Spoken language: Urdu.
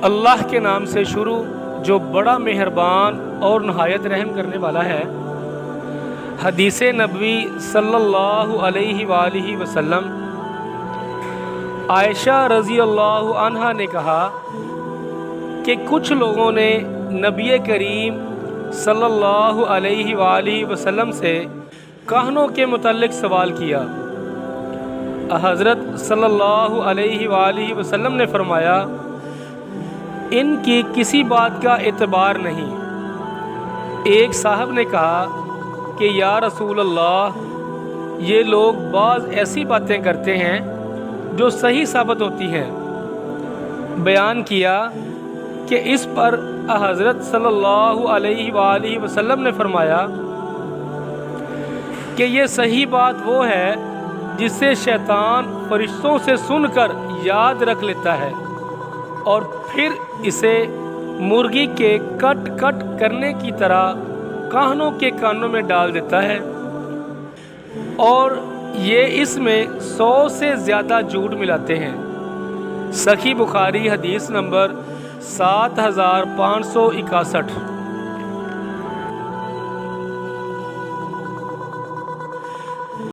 اللہ کے نام سے شروع جو بڑا مہربان اور نہایت رحم کرنے والا ہے۔ حدیث نبوی صلی اللہ علیہ وآلہ وسلم، عائشہ رضی اللہ عنہا نے کہا کہ کچھ لوگوں نے نبی کریم صلی اللہ علیہ وآلہ وسلم سے کہنوں کے متعلق سوال کیا۔ حضرت صلی اللہ علیہ وآلہ وسلم نے فرمایا، ان کی کسی بات کا اعتبار نہیں۔ ایک صاحب نے کہا کہ یا رسول اللہ، یہ لوگ بعض ایسی باتیں کرتے ہیں جو صحیح ثابت ہوتی ہیں۔ بیان کیا کہ اس پر حضرت صلی اللہ علیہ وآلہ وسلم نے فرمایا کہ یہ صحیح بات وہ ہے جسے شیطان فرشتوں سے سن کر یاد رکھ لیتا ہے اور پھر اسے مرغی کے کٹ کٹ کرنے کی طرح کانوں کے کانوں میں ڈال دیتا ہے، اور یہ اس میں 100 سے زیادہ جھوٹ ملاتے ہیں۔ صحیح بخاری حدیث نمبر 7561۔